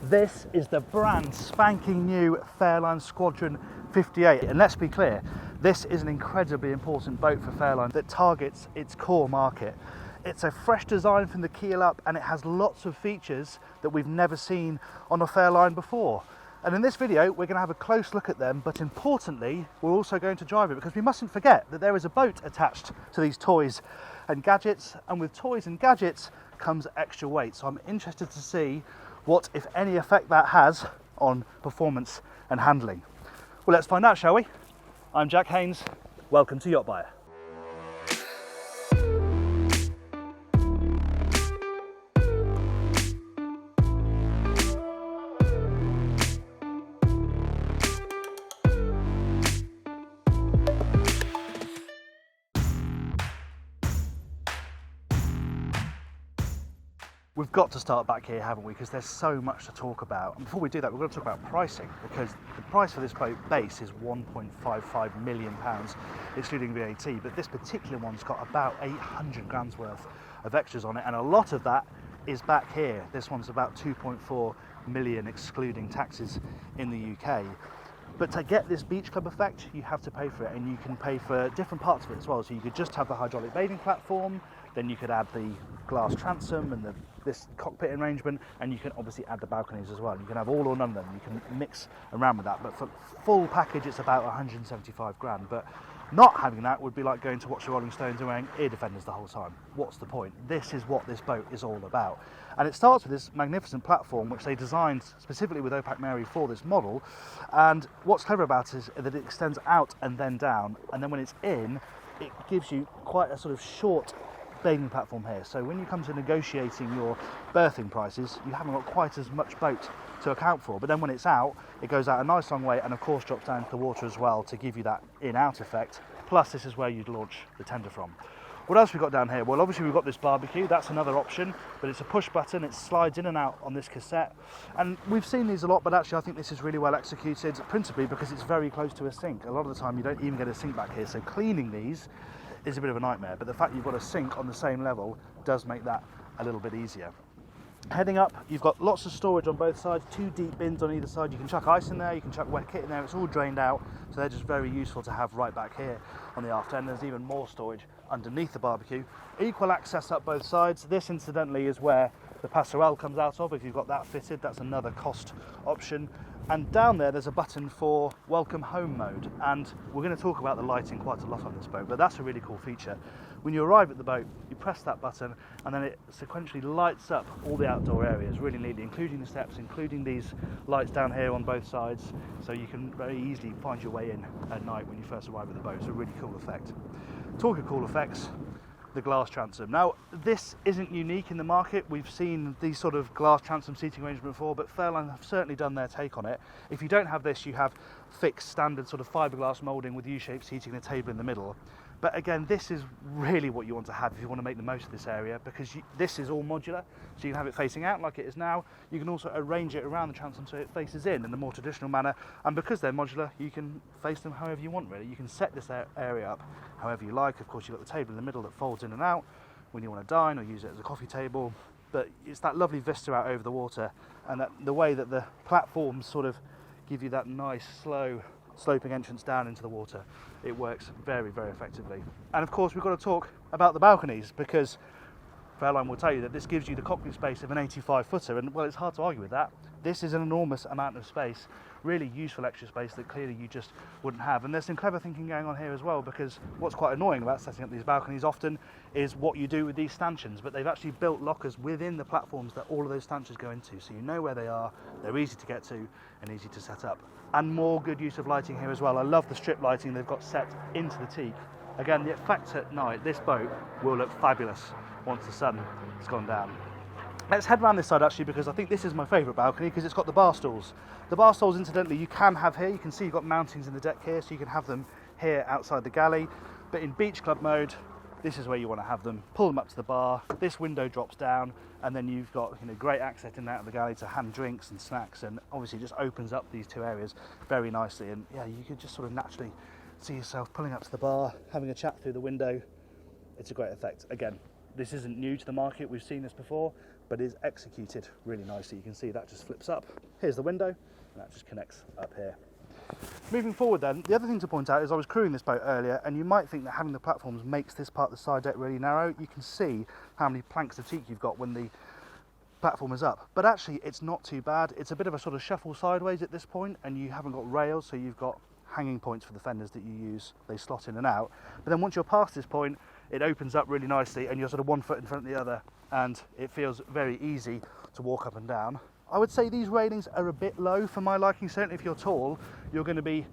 This is the brand spanking new Fairline Squadron 58, and let's be clear, this is an incredibly important boat for Fairline that targets its core market. It's a fresh design from the keel up, and it has lots of features that we've never seen on a Fairline before. And in this video, we're going to have a close look at them, but importantly, we're also going to drive it, because we mustn't forget that there is a boat attached to these toys and gadgets, and with toys and gadgets comes extra weight. So I'm interested to see what, if any, effect that has on performance and handling. Well, let's find out, shall we? I'm Jack Haines. Welcome to YachtBuyer. We've got to start back here, haven't we? Because there's so much to talk about. And before we do that, we're going to talk about pricing, because the price for this boat base is £1.55 million, excluding VAT. But this particular one's got about 800 grand's worth of extras on it, and a lot of that is back here. This one's about 2.4 million, excluding taxes in the UK. But to get this beach club effect, you have to pay for it, and you can pay for different parts of it as well. So you could just have the hydraulic bathing platform, then you could add the glass transom and this cockpit arrangement, and you can obviously add the balconies as well. You can have all or none of them. You can mix around with that. But for full package, it's about 175 grand. But not having that would be like going to watch the Rolling Stones and wearing ear defenders the whole time. What's the point? This is what this boat is all about. And it starts with this magnificent platform, which they designed specifically with Opac Mary for this model. And what's clever about it is that it extends out and then down. And then when it's in, it gives you quite a sort of short bathing platform here. So when you come to negotiating your berthing prices, you haven't got quite as much boat to account for. But then when it's out, it goes out a nice long way, and of course drops down to the water as well to give you that in-out effect. Plus, this is where you'd launch the tender from. What else have we got down here? Well, obviously we've got this barbecue. That's another option, but it's a push button. It slides in and out on this cassette. And we've seen these a lot, but actually I think this is really well executed, principally because it's very close to a sink. A lot of the time you don't even get a sink back here, so cleaning these is a bit of a nightmare. But the fact you've got a sink on the same level does make that a little bit easier. Heading up, you've got lots of storage on both sides, 2 deep bins on either side. You can chuck ice in there, you can chuck wet kit in there. It's all drained out, so they're just very useful to have right back here on the aft end. There's even more storage underneath the barbecue. Equal access up both sides. This, incidentally, is where the passerelle comes out of. If you've got that fitted, that's another cost option. And down there's a button for welcome home mode, and we're going to talk about the lighting quite a lot on this boat, but that's a really cool feature. When you arrive at the boat, you press that button, and then it sequentially lights up all the outdoor areas really neatly, including the steps, including these lights down here on both sides, so you can very easily find your way in at night when you first arrive at the boat. It's a really cool effect. Talk of cool effects, the glass transom. Now, this isn't unique in the market. We've seen these sort of glass transom seating arrangement before, but Fairline have certainly done their take on it. If you don't have this, you have fixed standard sort of fiberglass moulding with U-shaped seating and a table in the middle. But again, this is really what you want to have if you want to make the most of this area, because this is all modular, so you can have it facing out like it is now. You can also arrange it around the transom so it faces in a more traditional manner, and because they're modular, you can face them however you want, really. You can set this area up however you like. Of course, you've got the table in the middle that folds in and out when you want to dine or use it as a coffee table, but it's that lovely vista out over the water, and the way that the platforms sort of give you that nice, slow sloping entrance down into the water. It works very, very effectively. And of course, we've got to talk about the balconies, because Fairline will tell you that this gives you the cockpit space of an 85-footer, and well, it's hard to argue with that. This is an enormous amount of space, really useful extra space that clearly you just wouldn't have. And there's some clever thinking going on here as well, because what's quite annoying about setting up these balconies often is what you do with these stanchions, but they've actually built lockers within the platforms that all of those stanchions go into, so you know where they are, they're easy to get to and easy to set up. And more good use of lighting here as well. I love the strip lighting they've got set into the teak. Again, the effect at night, this boat will look fabulous once the sun has gone down. Let's head around this side actually, because I think this is my favourite balcony, because it's got the bar stools. The bar stools, incidentally, you can have here. You can see you've got mountings in the deck here, so you can have them here outside the galley. But in beach club mode, this is where you want to have them. Pull them up to the bar, this window drops down, and then you've got great access in and out of the galley to hand drinks and snacks, and obviously just opens up these two areas very nicely. And yeah, you could just sort of naturally see yourself pulling up to the bar, having a chat through the window. It's a great effect. Again, this isn't new to the market, we've seen this before, but is executed really nicely. You can see that just flips up. Here's the window, and that just connects up here. Moving forward then, the other thing to point out is I was crewing this boat earlier, and you might think that having the platforms makes this part of the side deck really narrow. You can see how many planks of teak you've got when the platform is up, but actually it's not too bad. It's a bit of a sort of shuffle sideways at this point, and you haven't got rails, so you've got hanging points for the fenders that you use. They slot in and out, but then once you're past this point, it opens up really nicely, and you're sort of 1 foot in front of the other, and it feels very easy to walk up and down. I would say these railings are a bit low for my liking. Certainly if you're tall, you're going to be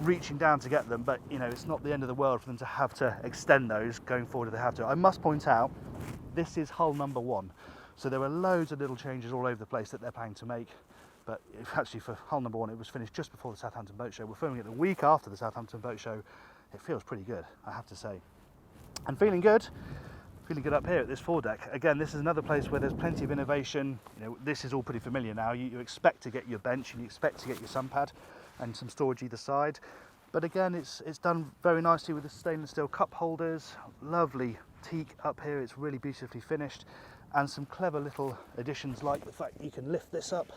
reaching down to get them, but you know, it's not the end of the world for them to have to extend those going forward if they have to. I must point out, this is hull number 1, so there are loads of little changes all over the place that they're planning to make, but actually for hull number 1 it was finished just before the Southampton Boat Show. We're filming it the week after the Southampton Boat Show. It feels pretty good, I have to say. And feeling good up here at this foredeck. Again, this is another place where there's plenty of innovation. You know, this is all pretty familiar now. You expect to get your bench and you expect to get your sun pad and some storage either side. But again, it's done very nicely with the stainless steel cup holders. Lovely teak up here. It's really beautifully finished, and some clever little additions like the fact you can lift this up,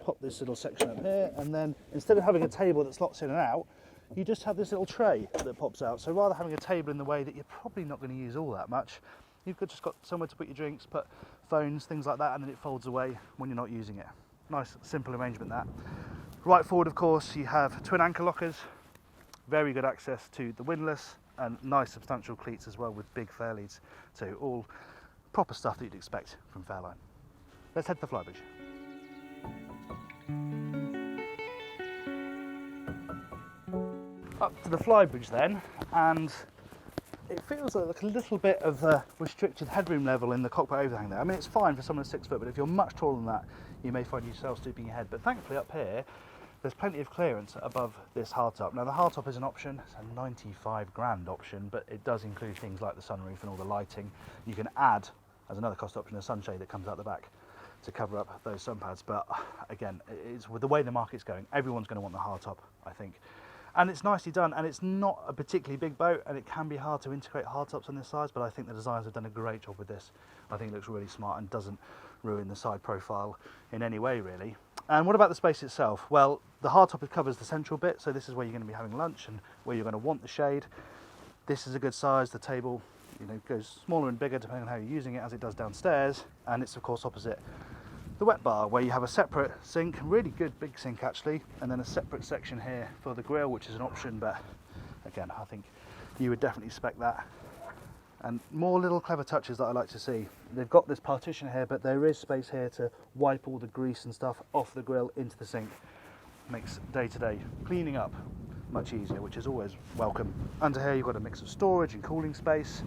pop this little section up here, and then instead of having a table that slots in and out, you just have this little tray that pops out. So rather having a table in the way that you're probably not going to use all that much, you've just got somewhere to put your drinks, put phones, things like that, and then it folds away when you're not using it. Nice, simple arrangement that. Right forward, of course, you have twin anchor lockers, very good access to the windlass, and nice substantial cleats as well with big fair leads too. All proper stuff that you'd expect from Fairline. Let's head to the Flybridge. Up to the Flybridge then, and it feels like a little bit of a restricted headroom level in the cockpit overhang there. I mean, it's fine for someone 6 foot, but if you're much taller than that, you may find yourself stooping your head. But thankfully up here, there's plenty of clearance above this hardtop. Now the hardtop is an option, it's a 95 grand option, but it does include things like the sunroof and all the lighting. You can add, as another cost option, a sunshade that comes out the back to cover up those sun pads. But again, it's with the way the market's going, everyone's going to want the hardtop, I think. And it's nicely done, and it's not a particularly big boat, and it can be hard to integrate hardtops on this size, but I think the designers have done a great job with this. I think it looks really smart and doesn't ruin the side profile in any way, really. And what about the space itself? Well, the hardtop covers the central bit, so this is where you're going to be having lunch and where you're going to want the shade. This is a good size. The table, you know, goes smaller and bigger depending on how you're using it, as it does downstairs, and it's of course opposite the wet bar, where you have a separate sink, really good big sink actually, and then a separate section here for the grill, which is an option, but again, I think you would definitely spec that. And more little clever touches that I like to see. They've got this partition here, but there is space here to wipe all the grease and stuff off the grill into the sink. Makes day-to-day cleaning up much easier, which is always welcome. Under here you've got a mix of storage and cooling space.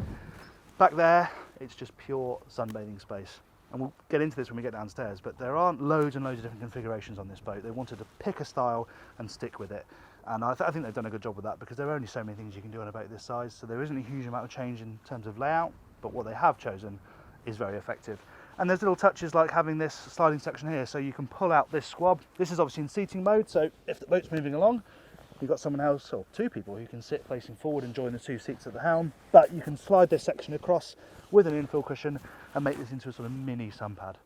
Back there, it's just pure sunbathing space. And we'll get into this when we get downstairs, but there aren't loads and loads of different configurations on this boat. They wanted to pick a style and stick with it. And I think they've done a good job with that, because there are only so many things you can do on a boat this size, so there isn't a huge amount of change in terms of layout, but what they have chosen is very effective. And there's little touches like having this sliding section here, so you can pull out this squab. This is obviously in seating mode, so if the boat's moving along, you've got someone else, or two people, who can sit facing forward and join the two seats at the helm. But you can slide this section across with an infill cushion and make this into a sort of mini sun pad.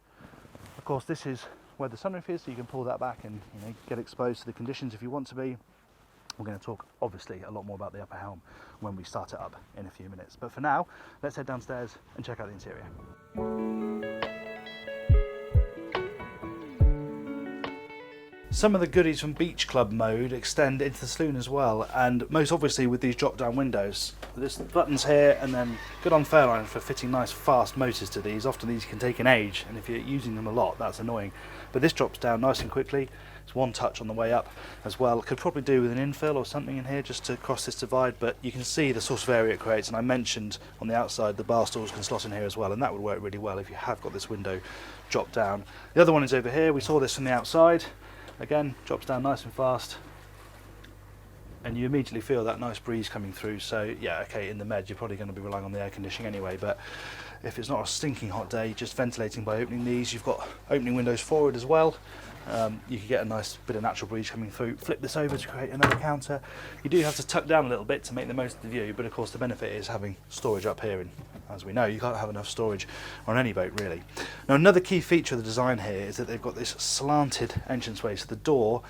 Of course, this is where the sunroof is, so you can pull that back and, you know, get exposed to the conditions if you want to be. We're going to talk, obviously, a lot more about the upper helm when we start it up in a few minutes. But for now, let's head downstairs and check out the interior. Some of the goodies from Beach Club mode extend into the saloon as well, and most obviously with these drop-down windows. There's buttons here, and then good on Fairline for fitting nice fast motors to these. Often these can take an age, and if you're using them a lot, that's annoying. But this drops down nice and quickly. It's one touch on the way up as well. Could probably do with an infill or something in here just to cross this divide, but you can see the sort of area it creates. And I mentioned on the outside the bar stools can slot in here as well, and that would work really well if you have got this window dropped down. The other one is over here. We saw this from the outside. Again, drops down nice and fast, and you immediately feel that nice breeze coming through. So yeah, okay, in the Med you're probably going to be relying on the air conditioning anyway, but if it's not a stinking hot day, just ventilating by opening these. You've got opening windows forward as well, You can get a nice bit of natural breeze coming through. Flip this over to create another counter. You do have to tuck down a little bit to make the most of the view, but of course the benefit is having storage up here, and as we know, you can't have enough storage on any boat really. Now another key feature of the design here is that they've got this slanted entranceway, so the door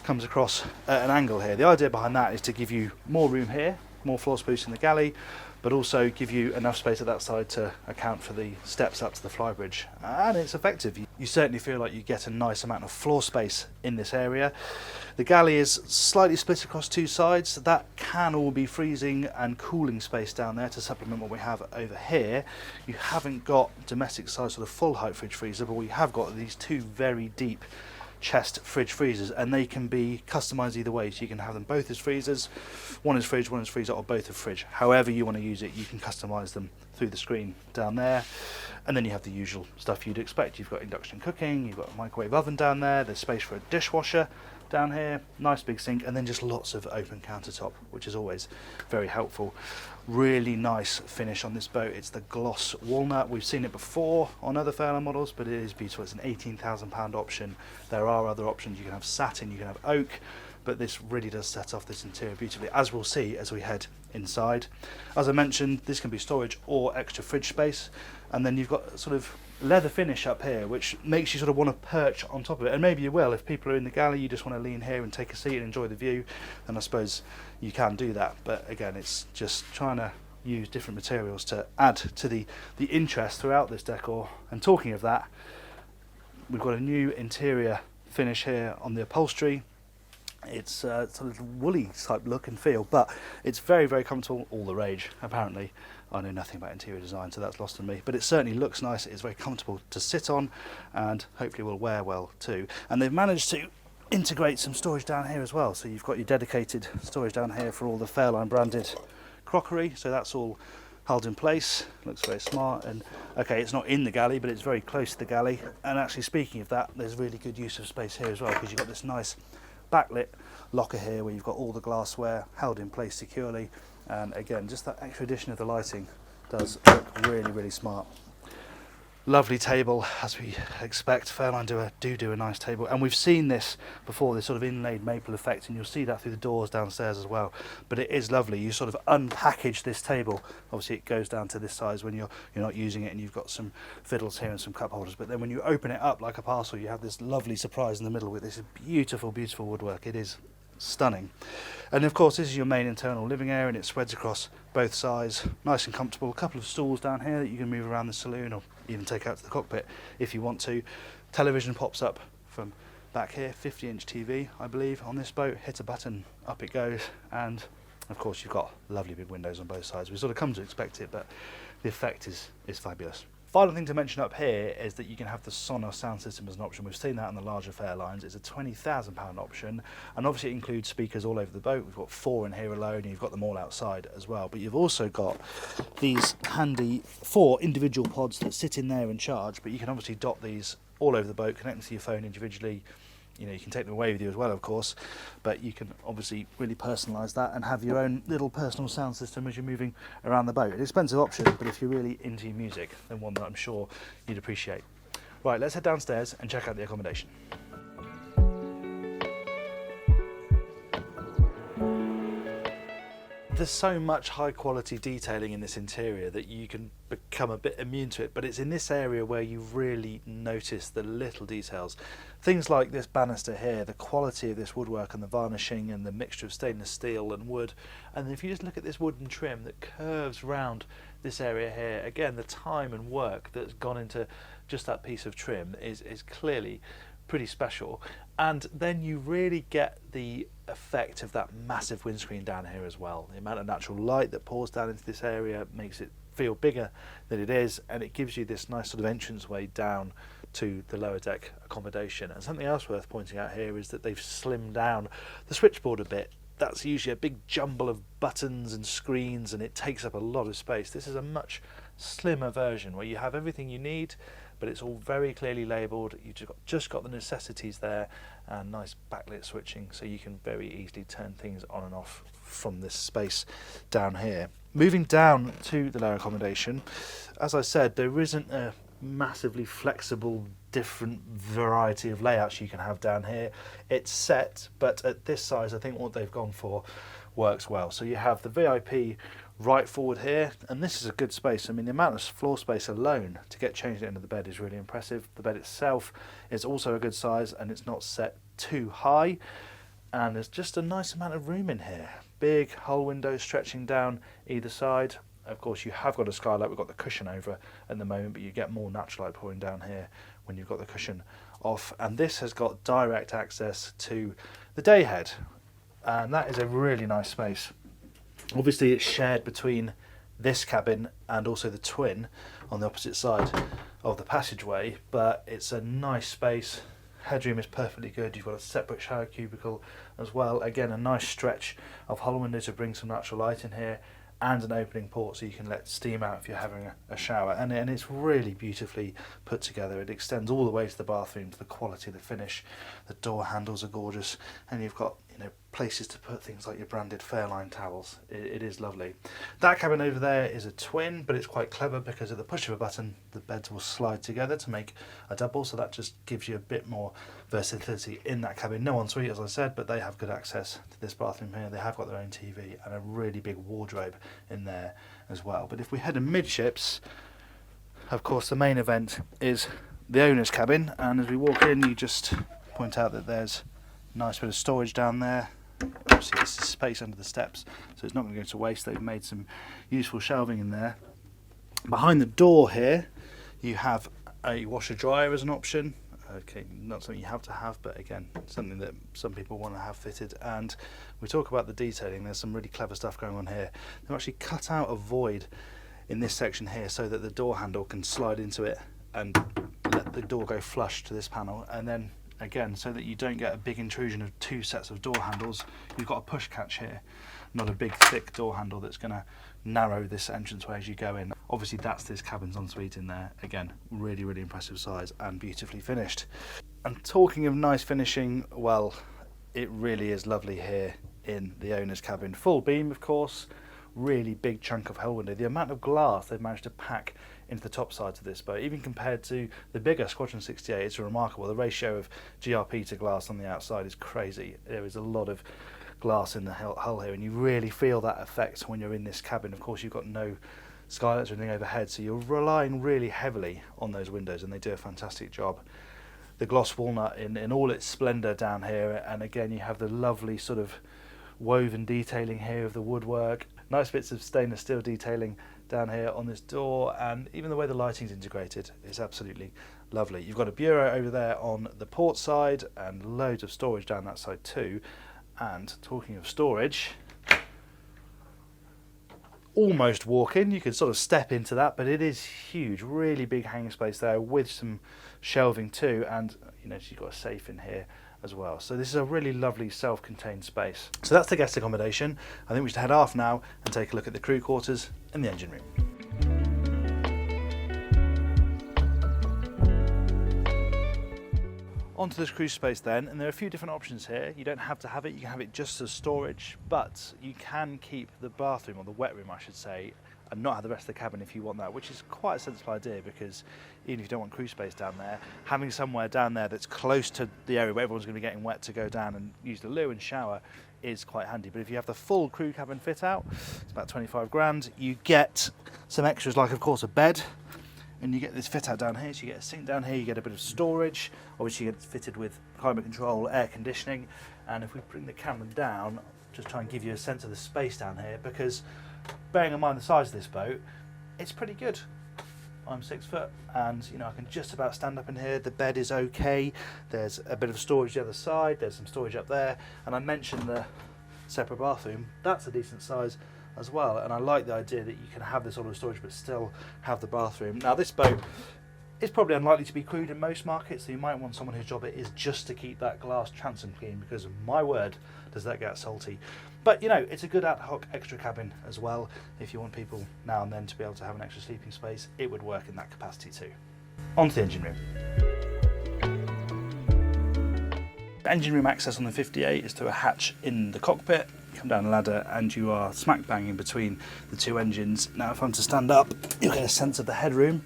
comes across at an angle here. The idea behind that is to give you more room here, more floor space in the galley, but also give you enough space at that side to account for the steps up to the Flybridge. And it's effective. You certainly feel like you get a nice amount of floor space in this area. The galley is slightly split across two sides. That can all be freezing and cooling space down there to supplement what we have over here. You haven't got domestic size sort of full height fridge freezer, but we have got these two very deep chest fridge freezers, and they can be customized either way, so you can have them both as freezers, one is fridge, one is freezer, or both are fridge. However you want to use it, you can customize them through the screen down there. And then you have the usual stuff you'd expect. You've got induction cooking, you've got a microwave oven down there, there's space for a dishwasher down here, nice big sink, and then just lots of open countertop, which is always very helpful. Really nice finish on this boat. It's the gloss walnut. We've seen it before on other Fairline models, but it is beautiful. It's an £18,000 option. There are other options. You can have satin, you can have oak, but this really does set off this interior beautifully, as we'll see as we head inside. As I mentioned, this can be storage or extra fridge space, and then you've got sort of leather finish up here, which makes you sort of want to perch on top of it, and maybe you will. If people are in the galley, you just want to lean here and take a seat and enjoy the view, then I suppose you can do that. But again, it's just trying to use different materials to add to the interest throughout this decor. And talking of that, we've got a new interior finish here on the upholstery. It's sort of woolly type look and feel, but it's very, very comfortable. All the rage, apparently. I know nothing about interior design, so that's lost on me, but it certainly looks nice. It's very comfortable to sit on, and hopefully will wear well too. And they've managed to integrate some storage down here as well, so you've got your dedicated storage down here for all the Fairline branded crockery, so that's all held in place. Looks very smart. And okay, it's not in the galley, but it's very close to the galley. And actually, speaking of that, there's really good use of space here as well, because you've got this nice backlit locker here where you've got all the glassware held in place securely. And again, just that extra addition of the lighting does look really, really smart. Lovely table, as we expect. Fairline do a nice table, and we've seen this before, this sort of inlaid maple effect, and you'll see that through the doors downstairs as well. But it is lovely. You sort of unpackage this table. Obviously, it goes down to this size when you're not using it, and you've got some fiddles here and some cup holders. But then when you open it up like a parcel, you have this lovely surprise in the middle with this beautiful, beautiful woodwork. It is stunning. And of course, this is your main internal living area, and it spreads across both sides, nice and comfortable. A couple of stools down here that you can move around the saloon, or even take out to the cockpit if you want to. Television pops up from back here, 50-inch TV I believe on this boat. Hit a button, up it goes, and of course you've got lovely big windows on both sides. We sort of come to expect it, but the effect is fabulous. Final thing to mention up here is that you can have the Sonos sound system as an option. We've seen that on the larger Fairlines. It's a £20,000 option, and obviously it includes speakers all over the boat. We've got 4 in here alone, and you've got them all outside as well. But you've also got these handy 4 individual pods that sit in there and charge, but you can obviously dot these all over the boat, connect them to your phone individually. You know, you can take them away with you as well, of course, but you can obviously really personalise that and have your own little personal sound system as you're moving around the boat. An expensive option, but if you're really into your music, then one that I'm sure you'd appreciate. Right, let's head downstairs and check out the accommodation. There's so much high quality detailing in this interior that you can become a bit immune to it, but it's in this area where you really notice the little details. Things like this banister here, the quality of this woodwork and the varnishing and the mixture of stainless steel and wood. And if you just look at this wooden trim that curves round this area here, again, the time and work that's gone into just that piece of trim is clearly pretty special. And then you really get the effect of that massive windscreen down here as well. The amount of natural light that pours down into this area makes it feel bigger than it is, and it gives you this nice sort of entranceway down to the lower deck accommodation. And something else worth pointing out here is that they've slimmed down the switchboard a bit. That's usually a big jumble of buttons and screens, and it takes up a lot of space. This is a much slimmer version where you have everything you need, but it's all very clearly labelled. You've just got the necessities there, and nice backlit switching, so you can very easily turn things on and off from this space down here. Moving down to the lower accommodation, as I said, there isn't a massively flexible, different variety of layouts you can have down here. It's set, but at this size I think what they've gone for works well. So you have the VIP right forward here, and this is a good space. I mean, the amount of floor space alone to get changed into the bed is really impressive. The bed itself is also a good size, and it's not set too high, and there's just a nice amount of room in here. Big hull windows stretching down either side. Of course, you have got a skylight. We've got the cushion over at the moment, but you get more natural light pouring down here when you've got the cushion off. And this has got direct access to the day head, and that is a really nice space. Obviously, it's shared between this cabin and also the twin on the opposite side of the passageway, but it's a nice space. Headroom is perfectly good. You've got a separate shower cubicle as well. Again, a nice stretch of hull window to bring some natural light in here, and an opening port so you can let steam out if you're having a shower. And it's really beautifully put together. It extends all the way to the bathroom, to the quality of the finish. The door handles are gorgeous, and you've got, you know, places to put things like your branded Fairline towels. It is lovely. That cabin over there is a twin, but it's quite clever because at the push of a button the beds will slide together to make a double, so that just gives you a bit more versatility in that cabin. No ensuite, as I said, but they have good access to this bathroom here. They have got their own TV and a really big wardrobe in there as well. But if we head amidships, of course the main event is the owner's cabin, and as we walk in you just point out that there's a nice bit of storage down there. Obviously this is space under the steps, so it's not going to go to waste. They've made some useful shelving in there. Behind the door here you have a washer dryer as an option. Okay, not something you have to have, but again, something that some people want to have fitted. And we talk about the detailing, there's some really clever stuff going on here. They've actually cut out a void in this section here so that the door handle can slide into it and let the door go flush to this panel. And then again, so that you don't get a big intrusion of two sets of door handles, you've got a push catch here, not a big thick door handle that's going to narrow this entranceway as you go in. Obviously that's this cabin's ensuite in there. Again, really, really impressive size and beautifully finished. And talking of nice finishing, well, it really is lovely here in the owner's cabin. Full beam, of course, really big chunk of hull window. The amount of glass they've managed to pack into the top sides of this boat, even compared to the bigger Squadron 68, it's remarkable. The ratio of GRP to glass on the outside is crazy. There is a lot of glass in the hull here, and you really feel that effect when you're in this cabin. Of course, you've got no skylights or anything overhead, so you're relying really heavily on those windows, and they do a fantastic job. The gloss walnut in all its splendour down here, and again you have the lovely sort of woven detailing here of the woodwork. Nice bits of stainless steel detailing down here on this door, and even the way the lighting's integrated is absolutely lovely. You've got a bureau over there on the port side and loads of storage down that side too. And talking of storage, almost walk-in, you could sort of step into that, but it is huge, really big hanging space there with some shelving too, and you know, you've got a safe in here as well. So this is a really lovely self-contained space. So that's the guest accommodation. I think we should head off now and take a look at the crew quarters and the engine room. Onto this cruise space then, and there are a few different options here. You don't have to have it, you can have it just as storage, but you can keep the bathroom, or the wet room I should say, and not have the rest of the cabin if you want that, which is quite a sensible idea, because even if you don't want cruise space down there, having somewhere down there that's close to the area where everyone's going to be getting wet to go down and use the loo and shower is quite handy. But if you have the full crew cabin fit out, it's about 25 grand, you get some extras like of course a bed, and you get this fit out down here, so you get a sink down here, you get a bit of storage, obviously it's fitted with climate control, air conditioning, and if we bring the camera down, just try and give you a sense of the space down here, because bearing in mind the size of this boat, it's pretty good. I'm 6 foot, and you know, I can just about stand up in here. The bed is okay, there's a bit of storage the other side, there's some storage up there, and I mentioned the separate bathroom, that's a decent size as well, and I like the idea that you can have this sort of storage but still have the bathroom. Now this boat is probably unlikely to be crewed in most markets, so you might want someone whose job it is just to keep that glass transom clean, because my word does that get salty. But you know, it's a good ad hoc extra cabin as well. If you want people now and then to be able to have an extra sleeping space, it would work in that capacity too. On to the engine room. Engine room access on the 58 is to a hatch in the cockpit. You come down a ladder and you are smack bang in between the two engines. Now if I'm to stand up, you'll get a sense of the headroom,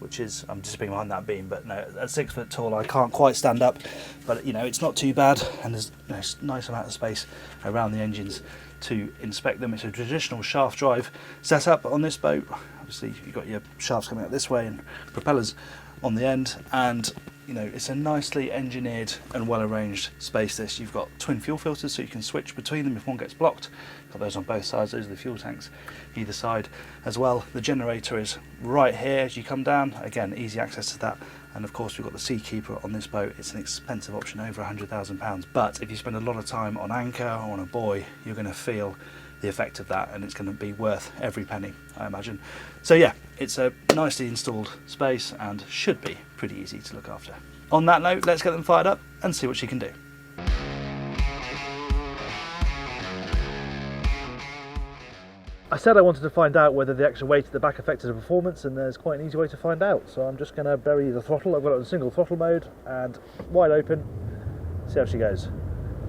which is, I'm just being behind that beam, but no, at 6 foot tall I can't quite stand up, but you know, it's not too bad, and there's a nice amount of space around the engines to inspect them. It's a traditional shaft drive setup on this boat. Obviously you've got your shafts coming out this way and propellers on the end, and you know, it's a nicely engineered and well arranged space this. You've got twin fuel filters so you can switch between them if one gets blocked. Got those on both sides, those are the fuel tanks either side as well. The generator is right here as you come down, again easy access to that, and of course we've got the Seakeeper on this boat. It's an expensive option, over £100,000, but if you spend a lot of time on anchor or on a buoy, you're going to feel the effect of that, and it's going to be worth every penny, I imagine. So yeah, it's a nicely installed space and should be pretty easy to look after. On that note, let's get them fired up and see what she can do. I said I wanted to find out whether the extra weight at the back affected the performance, and there's quite an easy way to find out. So I'm just going to bury the throttle. I've got it on single throttle mode and wide open. See how she goes.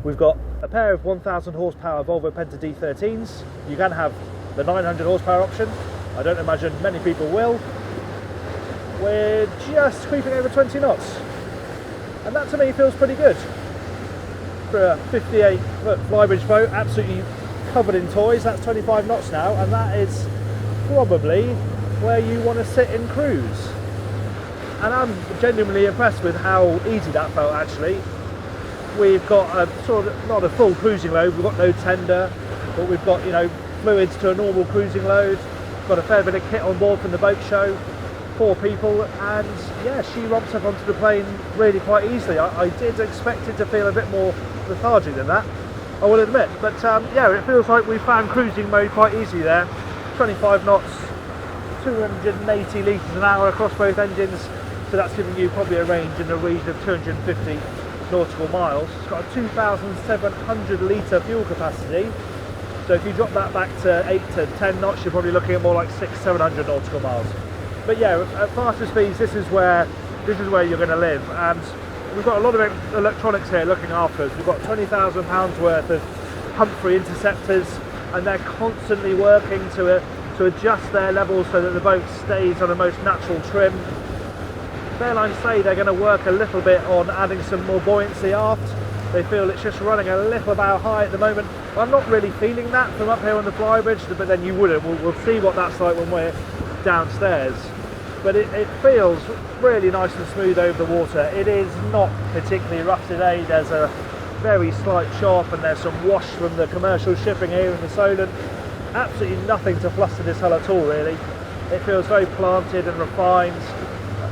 We've got a pair of 1000 horsepower Volvo Penta D13s. You can have the 900 horsepower option. I don't imagine many people will. We're just creeping over 20 knots. And that to me feels pretty good. For a 58 foot Flybridge boat, absolutely covered in toys, that's 25 knots now, and that is probably where you want to sit and cruise. And I'm genuinely impressed with how easy that felt actually. We've got a sort of, not a full cruising load, we've got no tender, but we've got, you know, fluids to a normal cruising load, got a fair bit of kit on board from the boat show, 4 people, and yeah, she romps up onto the plane really quite easily. I did expect it to feel a bit more lethargic than that, I will admit, but yeah, it feels like we found cruising mode quite easy there. 25 knots, 280 litres an hour across both engines, so that's giving you probably a range in the region of 250 nautical miles. It's got a 2,700 litre fuel capacity, so if you drop that back to 8 to 10 knots, you're probably looking at more like 600-700 nautical miles. But yeah, at faster speeds, this is where you're going to live, and we've got a lot of electronics here looking after us. We've got £20,000 worth of Humphrey interceptors, and they're constantly working to adjust their levels so that the boat stays on the most natural trim. Fairline say they're going to work a little bit on adding some more buoyancy aft. They feel it's just running a little about high at the moment. I'm not really feeling that from up here on the Flybridge, but then you wouldn't. We'll see what that's like when we're downstairs. But it feels really nice and smooth over the water. It is not particularly rough today. There's a very slight chop and there's some wash from the commercial shipping here in the Solent. Absolutely nothing to fluster this hull at all really. It feels very planted and refined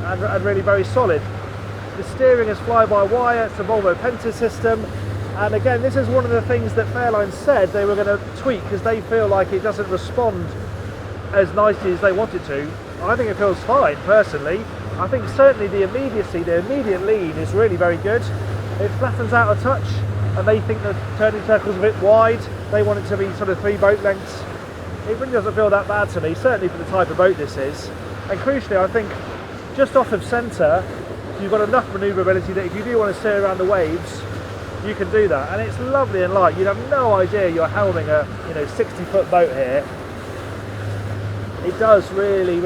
and really very solid. The steering is fly-by-wire, it's a Volvo Penta system, and again this is one of the things that Fairline said they were going to tweak because they feel like it doesn't respond as nicely as they want it to. I think it feels fine personally. I think certainly the immediacy, the immediate lean is really very good. It flattens out a touch, and they think the turning circle's a bit wide. They want it to be sort of 3 boat lengths. It really doesn't feel that bad to me, certainly for the type of boat this is. And crucially, I think just off of centre, you've got enough manoeuvrability that if you do want to steer around the waves, you can do that. And it's lovely and light. You'd have no idea you're helming a 60-foot boat here. It does really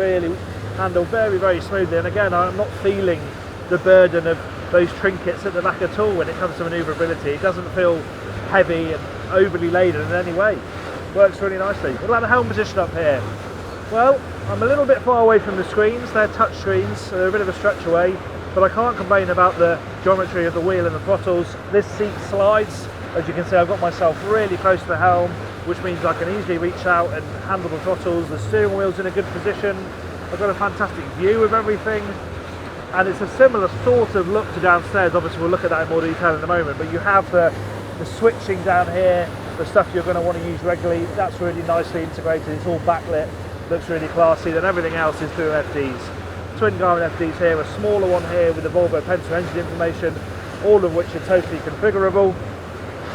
handle very, very smoothly. And again, I'm not feeling the burden of those trinkets at the back at all when it comes to manoeuvrability. It doesn't feel heavy and overly laden in any way. Works really nicely. What about the helm position up here? Well, I'm a little bit far away from the screens. They're touch screens, so they're a bit of a stretch away, but I can't complain about the geometry of the wheel and the throttles. This seat slides. As you can see, I've got myself really close to the helm, which means I can easily reach out and handle the throttles. The steering wheel's in a good position. I've got a fantastic view of everything, and it's a similar sort of look to downstairs. Obviously we'll look at that in more detail in a moment, but you have the switching down here, the stuff you're going to want to use regularly. That's really nicely integrated. It's all backlit, looks really classy, and everything else is through FDs. Twin Garmin FDs here, a smaller one here with the Volvo Penta engine information, all of which are totally configurable.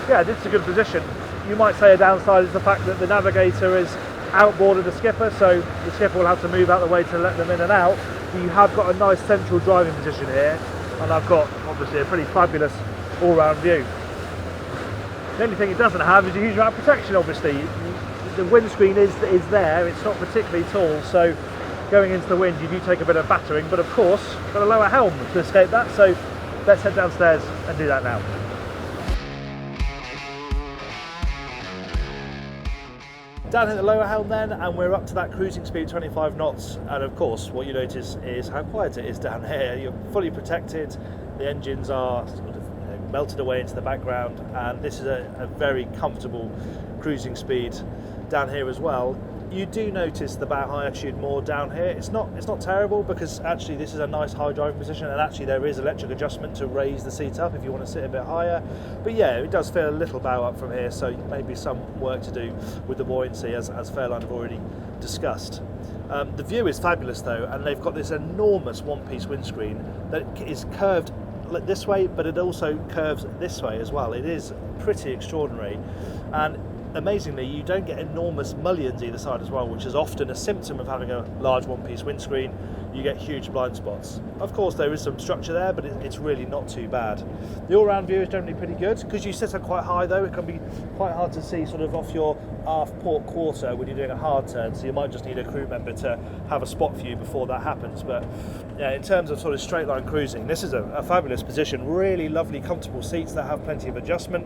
Yeah, this is a good position. You might say a downside is the fact that the navigator is outboard of the skipper, so the skipper will have to move out the way to let them in and out. But you have got a nice central driving position here, and I've got obviously a pretty fabulous all-round view. The only thing it doesn't have is a huge amount of protection, obviously. The windscreen is there, it's not particularly tall, so going into the wind, you do take a bit of battering, but of course, got a lower helm to escape that, so let's head downstairs and do that now. Down at the lower helm then, and we're up to that cruising speed 25 knots, and of course what you notice is how quiet it is down here. You're fully protected, the engines are sort of melted away into the background, and this is a very comfortable cruising speed down here as well. You do notice the bow high attitude more down here. It's not terrible, because actually this is a nice high driving position, and actually there is electric adjustment to raise the seat up if you want to sit a bit higher. But yeah, it does feel a little bow up from here, so maybe some work to do with the buoyancy, as Fairline have already discussed. The view is fabulous though, and they've got this enormous one-piece windscreen that is curved this way, but it also curves this way as well. It is pretty extraordinary, and amazingly you don't get enormous mullions either side as well, which is often a symptom of having a large one-piece windscreen. You get huge blind spots. Of course there is some structure there, but it's really not too bad. The all-round view is generally pretty good. Because you sit up quite high though, it can be quite hard to see sort of off your aft port quarter when you're doing a hard turn, so you might just need a crew member to have a spot for you before that happens. But yeah, in terms of sort of straight line cruising, this is a fabulous position. Really lovely comfortable seats that have plenty of adjustment.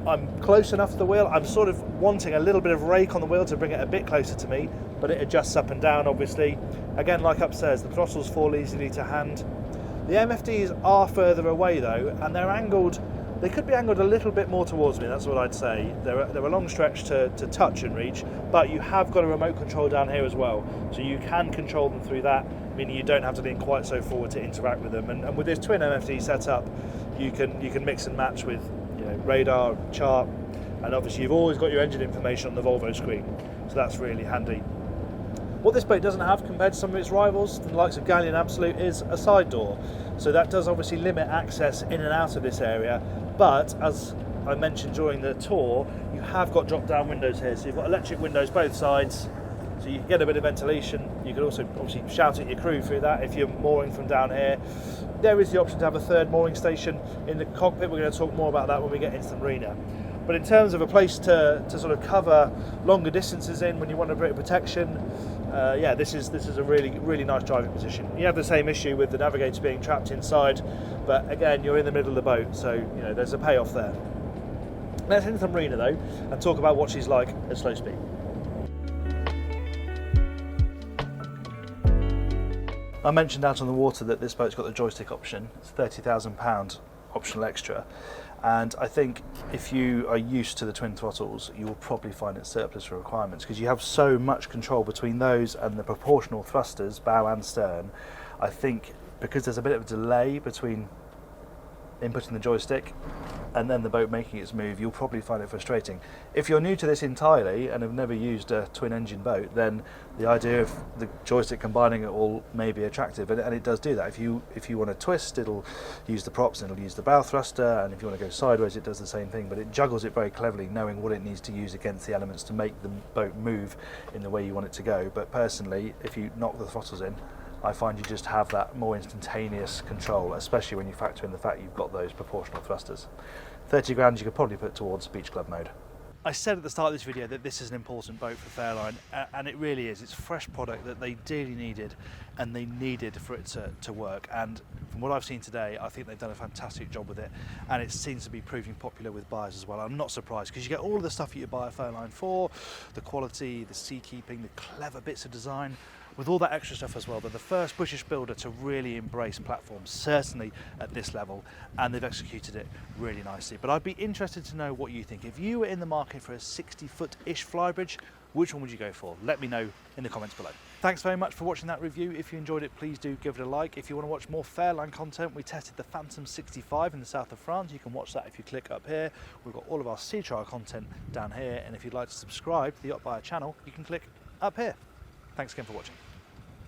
I'm close enough to the wheel. I'm sort of wanting a little bit of rake on the wheel to bring it a bit closer to me, but it adjusts up and down obviously. Again, like upstairs, the throttles fall easily to hand. The MFDs are further away though, and they're angled, they could be angled a little bit more towards me, that's what I'd say. They're a long stretch to touch and reach, but you have got a remote control down here as well, so you can control them through that, meaning you don't have to lean quite so forward to interact with them. And with this twin MFD setup, you can mix and match with radar, chart, and obviously you've always got your engine information on the Volvo screen, so that's really handy. What this boat doesn't have compared to some of its rivals, the likes of Galley and Absolute, is a side door, so that does obviously limit access in and out of this area, but as I mentioned during the tour, you have got drop down windows here, so you've got electric windows both sides, so you can get a bit of ventilation. You can also obviously shout at your crew through that if you're mooring from down here. There is the option to have a third mooring station in the cockpit. We're going to talk more about that when we get into the marina. But in terms of a place to sort of cover longer distances in when you want a bit of protection, yeah, this is a really nice driving position. You have the same issue with the navigator being trapped inside, but again, you're in the middle of the boat, so there's a payoff there. Let's head into the marina though and talk about what she's like at slow speed. I mentioned out on the water that this boat's got the joystick option. It's £30,000 optional extra, and I think if you are used to the twin throttles, you will probably find it surplus for requirements, because you have so much control between those and the proportional thrusters, bow and stern. I think because there's a bit of a delay between inputting the joystick and then the boat making its move, you'll probably find it frustrating. If you're new to this entirely and have never used a twin engine boat, then the idea of the joystick combining it all may be attractive, and it does do that. If you want to twist, it'll use the props and it'll use the bow thruster, and if you want to go sideways, it does the same thing, but it juggles it very cleverly, knowing what it needs to use against the elements to make the boat move in the way you want it to go. But personally, if you knock the throttles in, I find you just have that more instantaneous control, especially when you factor in the fact you've got those proportional thrusters. 30 grand you could probably put towards beach club mode. I said at the start of this video that this is an important boat for Fairline, and it really is. It's a fresh product that they dearly needed, and they needed for it to work. And from what I've seen today, I think they've done a fantastic job with it, and it seems to be proving popular with buyers as well. I'm not surprised, because you get all of the stuff you buy a Fairline for, the quality, the seakeeping, the clever bits of design, with all that extra stuff as well. They're the first British builder to really embrace platforms, certainly at this level, and they've executed it really nicely. But I'd be interested to know what you think. If you were in the market for a 60-foot-ish Flybridge, which one would you go for? Let me know in the comments below. Thanks very much for watching that review. If you enjoyed it, please do give it a like. If you want to watch more Fairline content, we tested the Phantom 65 in the south of France. You can watch that if you click up here. We've got all of our sea trial content down here, and if you'd like to subscribe to the YachtBuyer channel, you can click up here. Thanks again for watching.